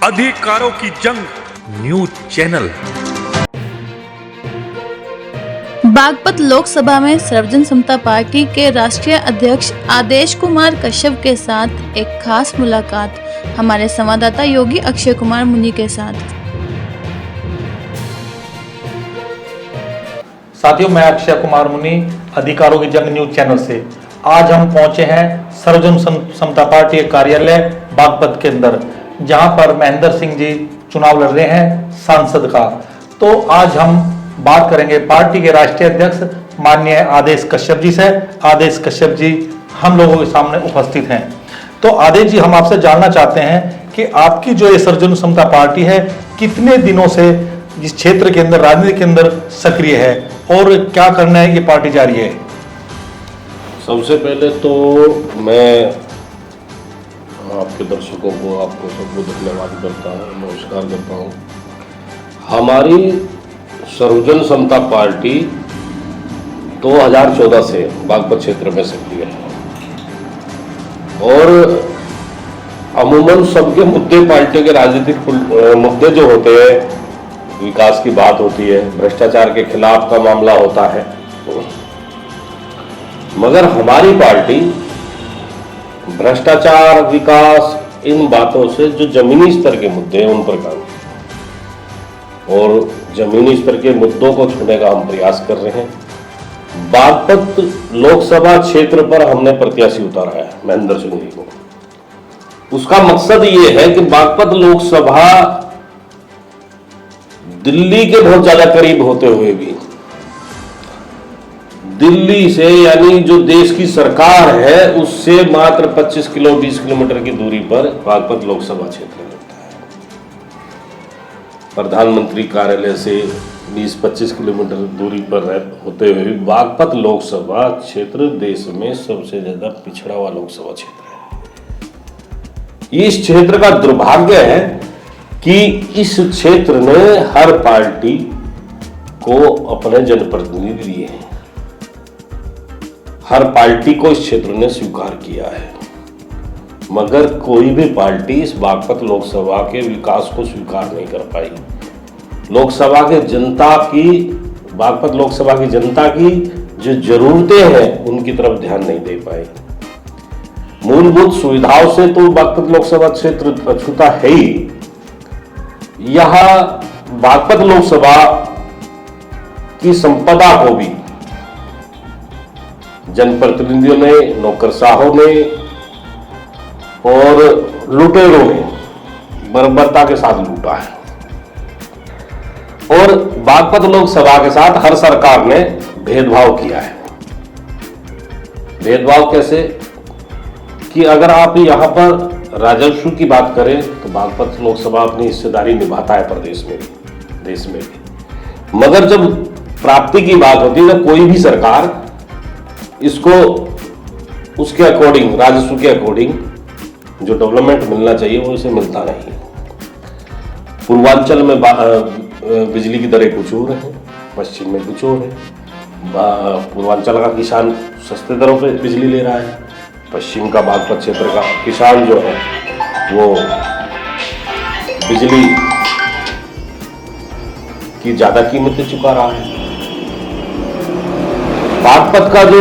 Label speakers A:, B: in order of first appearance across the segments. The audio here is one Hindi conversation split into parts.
A: अधिकारों की जंग न्यूज चैनल।
B: बागपत लोकसभा में सर्वजन समता पार्टी के राष्ट्रीय अध्यक्ष आदेश कुमार कश्यप के साथ एक खास मुलाकात हमारे संवाददाता योगी अक्षय कुमार मुनि के साथ।
C: साथियों, मैं अक्षय कुमार मुनि अधिकारों की जंग न्यूज चैनल से आज हम पहुंचे हैं सर्वजन समता पार्टी के कार्यालय बागपत के अंदर, जहां पर महेंद्र सिंह जी चुनाव लड़ रहे हैं सांसद का। तो आज हम बात करेंगे पार्टी के राष्ट्रीय अध्यक्ष माननीय आदेश कश्यप जी से। आदेश कश्यप जी हम लोगों के सामने उपस्थित हैं। तो आदेश जी, हम आपसे जानना चाहते हैं कि आपकी जो ये सर्वजन समता पार्टी है कितने दिनों से इस क्षेत्र के अंदर, राजनीति के अंदर सक्रिय है और क्या करना है ये पार्टी जा रही है?
D: सबसे पहले तो मैं आपके दर्शकों को, आपको सबको धन्यवाद करता हूँ, नमस्कार करता हूँ। हमारी सर्वजन समता पार्टी 2014 से बागपत क्षेत्र में सक्रिय है और अमूमन सबके मुद्दे, पार्टी के राजनीतिक मुद्दे जो होते हैं, विकास की बात होती है, भ्रष्टाचार के खिलाफ का मामला होता है, मगर हमारी पार्टी भ्रष्टाचार, विकास, इन बातों से जो जमीनी स्तर के मुद्दे हैं उन पर काम और जमीनी स्तर के मुद्दों को छूने का हम प्रयास कर रहे हैं। बागपत लोकसभा क्षेत्र पर हमने प्रत्याशी उतारा है महेंद्र सिंह जी को। उसका मकसद ये है कि बागपत लोकसभा दिल्ली के बहुत ज्यादा करीब होते हुए भी, दिल्ली से यानी जो देश की सरकार है उससे मात्र 20 किलोमीटर की दूरी पर बागपत लोकसभा क्षेत्र लगता है। प्रधानमंत्री कार्यालय से 20-25 किलोमीटर दूरी पर होते हुए भी बागपत लोकसभा क्षेत्र देश में सबसे ज्यादा पिछड़ा हुआ लोकसभा क्षेत्र है। इस क्षेत्र का दुर्भाग्य है कि इस क्षेत्र ने हर पार्टी को अपने जनप्रतिनिधि दिए हैं, हर पार्टी को इस क्षेत्र ने स्वीकार किया है, मगर कोई भी पार्टी इस बागपत लोकसभा के विकास को स्वीकार नहीं कर पाई। लोकसभा के जनता की, बागपत लोकसभा की जनता की जो जरूरतें हैं उनकी तरफ ध्यान नहीं दे पाई। मूलभूत सुविधाओं से तो बागपत लोकसभा क्षेत्र अछूता है ही। यहां बागपत लोकसभा की संपदा को भी जनप्रतिनिधियों ने, नौकरशाहों ने और लुटेरों ने बर्बरता के साथ लूटा है। और बागपत लोकसभा के साथ हर सरकार ने भेदभाव किया है। भेदभाव कैसे कि अगर आप यहां पर राजस्व की बात करें तो बागपत लोकसभा अपनी हिस्सेदारी निभाता है प्रदेश में भी, देश में भी, मगर जब प्राप्ति की बात होती है तो कोई भी सरकार इसको उसके अकॉर्डिंग, राजस्व के अकॉर्डिंग जो डेवलपमेंट मिलना चाहिए वो इसे मिलता नहीं। पूर्वांचल में बिजली की दरें कुछ और हैं, पश्चिम में कुछ और है। पूर्वांचल का किसान सस्ते दरों पे बिजली ले रहा है, पश्चिम का बागपत क्षेत्र का किसान जो है वो बिजली की ज्यादा कीमतें चुका रहा है। बागपत का जो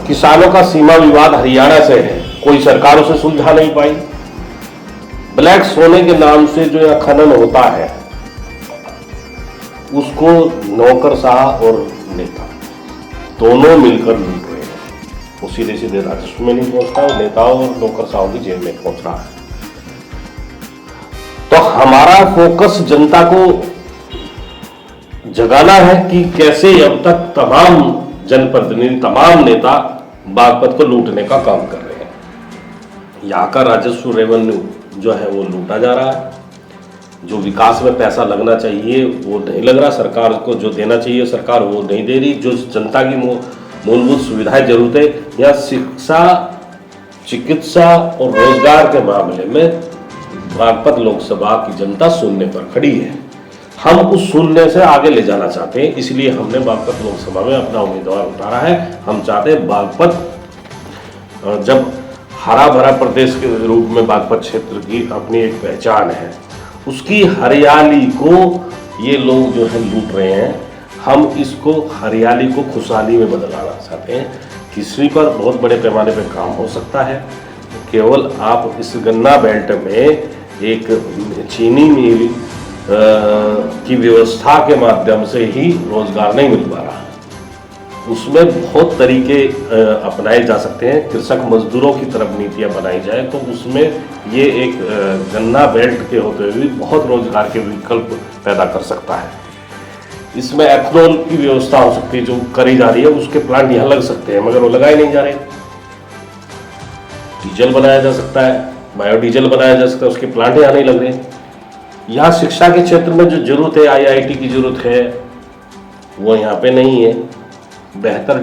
D: किसानों का सीमा विवाद हरियाणा से है, कोई सरकार उसे सुलझा नहीं पाई। ब्लैक सोने के नाम से जो यह खनन होता है उसको नौकरशाह और नेता दोनों मिलकर लूट रहे हैं। वो सीधे सीधे राजस्व में नहीं पहुंचता और नेताओं और नौकरशाहों की जेब में पहुंच रहा है। तो हमारा फोकस जनता को जगाना है कि कैसे अब तक तमाम जनप्रतिनिधि, तमाम नेता बागपत को लूटने का काम कर रहे हैं। यहाँ का राजस्व, रेवेन्यू जो है वो लूटा जा रहा है। जो विकास में पैसा लगना चाहिए वो नहीं लग रहा। सरकार को जो देना चाहिए सरकार वो नहीं दे रही। जो जनता की मूलभूत सुविधाएं, जरूरतें या शिक्षा, चिकित्सा और रोजगार के मामले में बागपत लोकसभा की जनता शून्य पर खड़ी है। हम उस शून्य से आगे ले जाना चाहते हैं, इसलिए हमने बागपत लोकसभा में अपना उम्मीदवार उतारा है। हम चाहते हैं बागपत, जब हरा भरा प्रदेश के रूप में बागपत क्षेत्र की अपनी एक पहचान है उसकी हरियाली को ये लोग जो है लूट रहे हैं। हम इसको हरियाली को खुशहाली में बदलना चाहते हैं। कृषि पर बहुत बड़े पैमाने पर काम हो सकता है। केवल आप इस गन्ना बेल्ट में एक चीनी मिल की व्यवस्था के माध्यम से ही रोजगार नहीं मिल पा रहा। उसमें बहुत तरीके अपनाए जा सकते हैं। कृषक मजदूरों की तरफ नीतियां बनाई जाए तो उसमें ये एक गन्ना बेल्ट के होते हुए बहुत रोजगार के विकल्प पैदा कर सकता है। इसमें एथनॉल की व्यवस्था हो सकती है, जो करी जा रही है। उसके प्लांट यहाँ लग सकते हैं मगर वो लगाए नहीं जा रहे। डीजल बनाया जा सकता है, बायोडीजल बनाया जा सकता है, उसके प्लांट यहाँ नहीं लग रहे। यहाँ शिक्षा के क्षेत्र में जो जरूरत है, IIT की जरूरत है, वो यहाँ पे नहीं है। बेहतर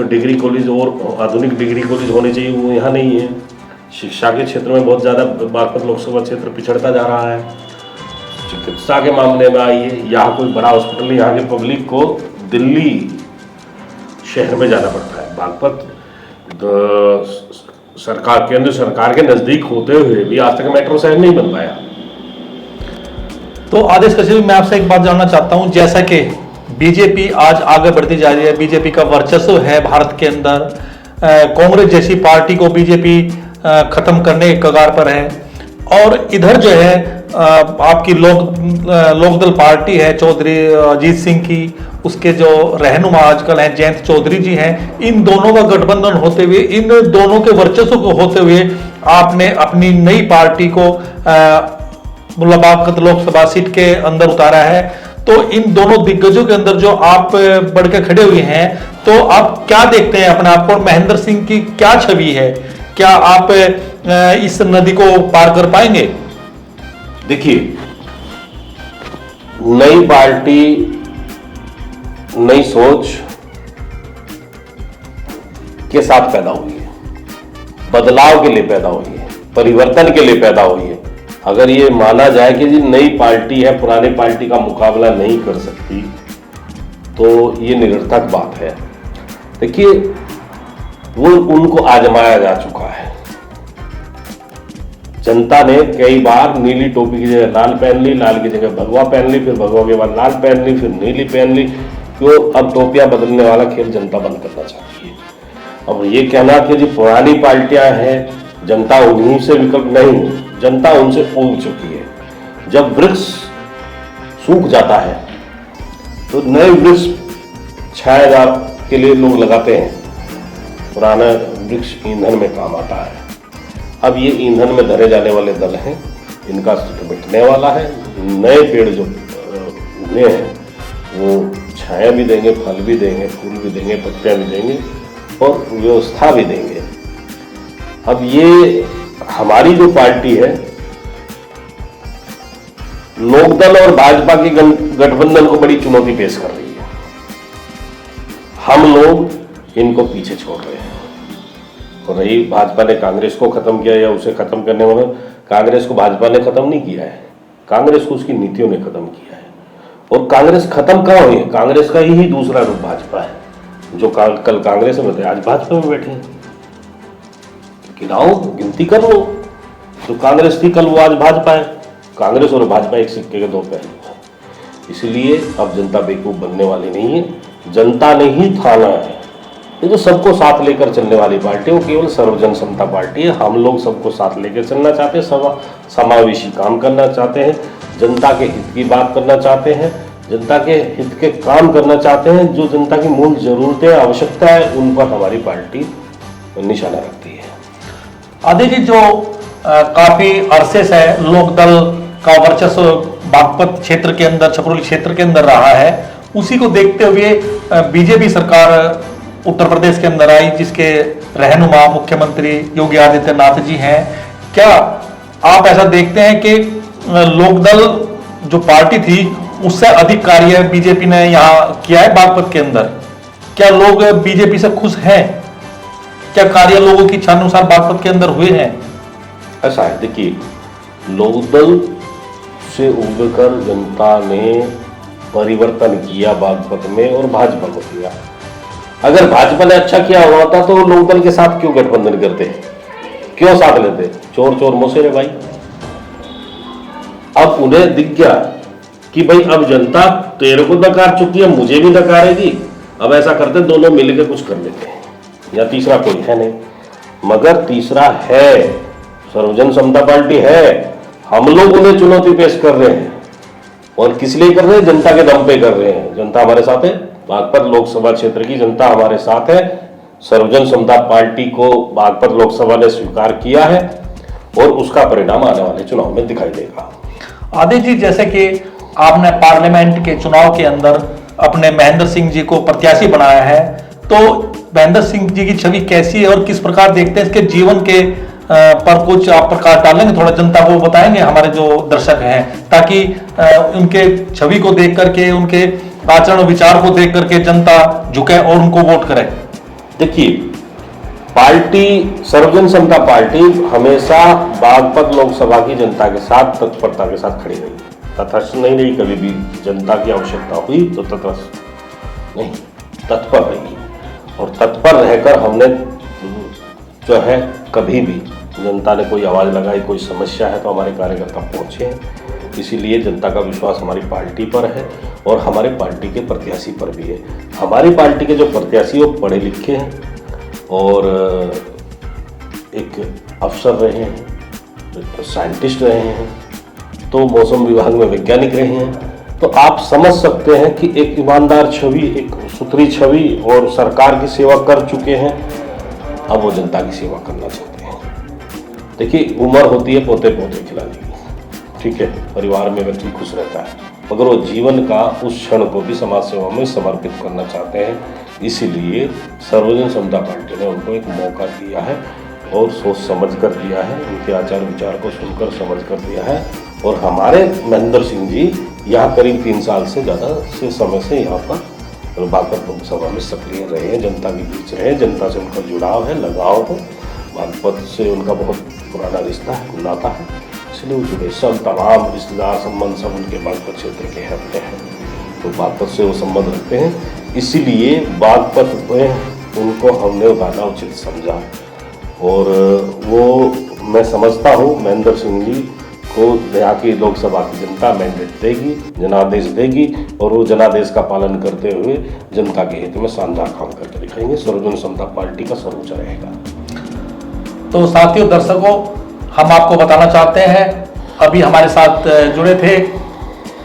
D: डिग्री कॉलेज और आधुनिक डिग्री कॉलेज होने चाहिए, वो यहाँ नहीं है। शिक्षा के क्षेत्र में बहुत ज़्यादा बागपत लोकसभा क्षेत्र पिछड़ता जा रहा है। चिकित्सा के मामले में आइए, यहाँ कोई बड़ा हॉस्पिटल, यहाँ के पब्लिक को दिल्ली शहर में जाना पड़ता है। बागपत सरकार, केंद्र सरकार के नज़दीक होते हुए भी आज तक मेट्रो शहर नहीं बन पाया।
C: तो आदेश कश्यप, मैं आपसे एक बात जानना चाहता हूं, जैसा कि बीजेपी आज आगे बढ़ती जा रही है, बीजेपी का वर्चस्व है भारत के अंदर, कांग्रेस जैसी पार्टी को बीजेपी खत्म करने के कगार पर है, और इधर जो है आपकी लोकदल पार्टी है चौधरी अजीत सिंह की, उसके जो रहनुमा आजकल हैं जयंत चौधरी जी हैं, इन दोनों का गठबंधन होते हुए, इन दोनों के वर्चस्व को होते हुए आपने अपनी नई पार्टी को बागपत लोकसभा सीट के अंदर उतारा है। तो इन दोनों दिग्गजों के अंदर जो आप बढ़ के खड़े हुए हैं, तो आप क्या देखते हैं अपने आप को? महेंद्र सिंह की क्या छवि है? क्या आप इस नदी को पार कर पाएंगे?
D: देखिए, नई पार्टी नई सोच के साथ पैदा हुई है, बदलाव के लिए पैदा हुई है, परिवर्तन के लिए पैदा हुई है। अगर ये माना जाए कि जी नई पार्टी है, पुरानी पार्टी का मुकाबला नहीं कर सकती, तो ये निरर्थक बात है। देखिए, वो उनको आजमाया जा चुका है। जनता ने कई बार नीली टोपी की जगह लाल पहन ली, लाल की जगह भगवा पहन ली, फिर भगवा के बाद लाल पहन ली, फिर नीली पहन ली। तो अब टोपियां बदलने वाला खेल जनता बंद करना चाहती है। अब ये कहना कि जी पुरानी पार्टियां हैं, जनता उन्हीं से विकल्प नहीं, जनता उनसे ऊब चुकी है। जब वृक्ष सूख जाता है तो नए वृक्ष छायादार के लिए लोग लगाते हैं। पुराना वृक्ष ईंधन में काम आता है। अब ये ईंधन में धरे जाने वाले दल हैं, इनका मिटने वाला है। नए पेड़ जो उगे हैं वो छाया भी देंगे, फल भी देंगे, फूल भी देंगे, पत्तियां भी देंगे और व्यवस्था भी देंगे। अब ये हमारी जो पार्टी है, लोकदल और भाजपा के गठबंधन को बड़ी चुनौती पेश कर रही है। हम लोग इनको पीछे छोड़ रहे हैं। और रही भाजपा ने कांग्रेस को खत्म किया या उसे खत्म करने में, कांग्रेस को भाजपा ने खत्म नहीं किया है, कांग्रेस को उसकी नीतियों ने खत्म किया है। और कांग्रेस खत्म कहाँ हुई है? कांग्रेस का ही दूसरा रूप भाजपा है। जो कल कांग्रेस में थे आज भाजपा में बैठे हैं। गिनाओ, गिनती कर लो, जो कांग्रेस थी कल वो आज भाजपा है। कांग्रेस और भाजपा एक सिक्के के दो पहलू हैं। इसलिए अब जनता बेवकूफ बनने वाली नहीं है, जनता ने ही थाना है। ये जो सबको साथ लेकर चलने वाली पार्टी है, वो केवल सर्वजन समता पार्टी है। हम लोग सबको साथ लेकर चलना चाहते हैं, समावेशी काम करना चाहते हैं, जनता के हित की बात करना चाहते हैं, जनता के हित के काम करना चाहते हैं। जो जनता की मूल जरूरतें, आवश्यकता है, उन पर हमारी पार्टी निशाना रखती है।
C: आदि जी, जो काफी अरसे से लोकदल का वर्चस्व बागपत क्षेत्र के अंदर, छपरोली क्षेत्र के अंदर रहा है, उसी को देखते हुए बीजेपी सरकार उत्तर प्रदेश के अंदर आई, जिसके रहनुमा मुख्यमंत्री योगी आदित्यनाथ जी हैं। क्या आप ऐसा देखते हैं कि लोकदल जो पार्टी थी उससे अधिक कार्य बीजेपी ने यहाँ किया है बागपत के अंदर? क्या लोग बीजेपी से खुश हैं? क्या कार्य लोगों की इच्छानुसार बागपत के अंदर हुए हैं?
D: ऐसा है, देखिए, लोकदल से उभरकर जनता ने परिवर्तन किया बागपत में और भाजपा को किया। अगर भाजपा ने अच्छा किया होता तो लोकदल के साथ क्यों गठबंधन करते, क्यों साथ लेते? चोर चोर मोसेरे भाई। अब उन्हें दिख गया कि भाई अब जनता तेरे को नकार चुकी है, मुझे भी नकारेगी, अब ऐसा करते दोनों मिलकर कुछ कर लेते हैं, या तीसरा कोई है नहीं। मगर तीसरा है, सर्वजन समता पार्टी है। हम लोग उन्हें चुनौती पेश कर रहे हैं, और किस लिए कर रहे हैं? जनता के दम पे कर रहे हैं। जनता हमारे साथ है, बागपत लोकसभा क्षेत्र की जनता हमारे साथ है। सर्वजन समता पार्टी को बागपत लोकसभा ने स्वीकार किया है, और उसका परिणाम आने वाले चुनाव में दिखाई देगा।
C: आदित्य जी, जैसे कि आपने पार्लियामेंट के चुनाव के अंदर अपने महेंद्र सिंह जी को प्रत्याशी बनाया है, तो महेंद्र सिंह जी की छवि कैसी है और किस प्रकार देखते हैं? इसके जीवन के पर कुछ आप प्रकाश डालेंगे, थोड़ा जनता को बताएंगे, हमारे जो दर्शक हैं, ताकि उनके छवि को देख करके, उनके आचरण विचार को देख करके जनता झुके और उनको वोट करे।
D: देखिए, पार्टी सर्वजन समता पार्टी हमेशा बागपत लोकसभा की जनता के साथ तत्परता के साथ खड़ी रही, तटस्थ नहीं रही। कभी भी जनता की आवश्यकता हुई तो तटस्थ नहीं, तत्पर रही, और तत्पर रहकर हमने जो है कभी भी जनता ने कोई आवाज लगाई, कोई समस्या है, तो हमारे कार्यकर्ता पहुंचे हैं। इसीलिए जनता का विश्वास हमारी पार्टी पर है, और हमारे पार्टी के प्रत्याशी पर भी है। हमारी पार्टी के जो प्रत्याशी वो पढ़े लिखे हैं, और एक अफसर रहे हैं, साइंटिस्ट रहे हैं, तो मौसम विभाग में वैज्ञानिक रहे हैं। तो आप समझ सकते हैं कि एक ईमानदार छवि, एक सुथरी छवि, और सरकार की सेवा कर चुके हैं। अब वो जनता की सेवा करना चाहते हैं। देखिए, उम्र होती है पोते पोते खिलाने की, ठीक है, परिवार में व्यक्ति खुश रहता है, मगर वो जीवन का उस क्षण को भी समाज सेवा में समर्पित करना चाहते हैं। इसीलिए सर्वजन समता पार्टी ने उनको एक मौका दिया है, और सोच समझ कर दिया है, उनके आचार विचार को सुनकर समझ कर दिया है। और हमारे महेंद्र सिंह जी यहाँ करीब 3 साल से ज़्यादा से समय से यहाँ पर बागपत लोकसभा में सक्रिय रहे हैं, जनता के बीच रहे, जनता से उनका जुड़ाव है, लगाव है, बागपत से उनका बहुत पुराना रिश्ता है, नाता है, इसलिए वो जुड़े। सब तमाम रिश्तेदार संबंध सब उनके बागपत क्षेत्र के अपने हैं, तो बागपत से वो संबंध रखते हैं। इसीलिए बागपत में उनको हमने उतारना उचित समझा, और वो मैं समझता हूँ महेंद्र सिंह जी को यहाँ की लोकसभा की जनता मैंडेट देगी, जनादेश देगी, और वो जनादेश का पालन करते हुए जनता के हित में शानदार काम करके दिखाएंगे। सर्वजन समता पार्टी का सर्वोच्च रहेगा।
C: तो साथियों, दर्शकों, हम आपको बताना चाहते हैं, अभी हमारे साथ जुड़े थे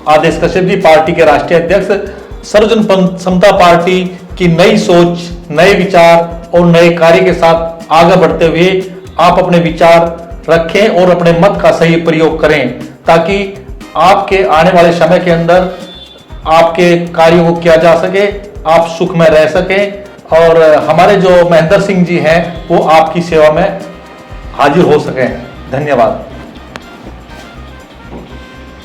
C: आदेश कश्यप जी, पार्टी के राष्ट्रीय अध्यक्ष। सर्वजन समता पार्टी की नई सोच, नए विचार और नए कार्य के साथ आगे बढ़ते हुए आप अपने विचार रखें और अपने मत का सही प्रयोग करें, ताकि आपके आने वाले समय के अंदर आपके कार्यों को किया जा सके, आप सुख में रह सकें, और हमारे जो महेंद्र सिंह जी हैं वो आपकी सेवा में हाजिर हो सकें। धन्यवाद।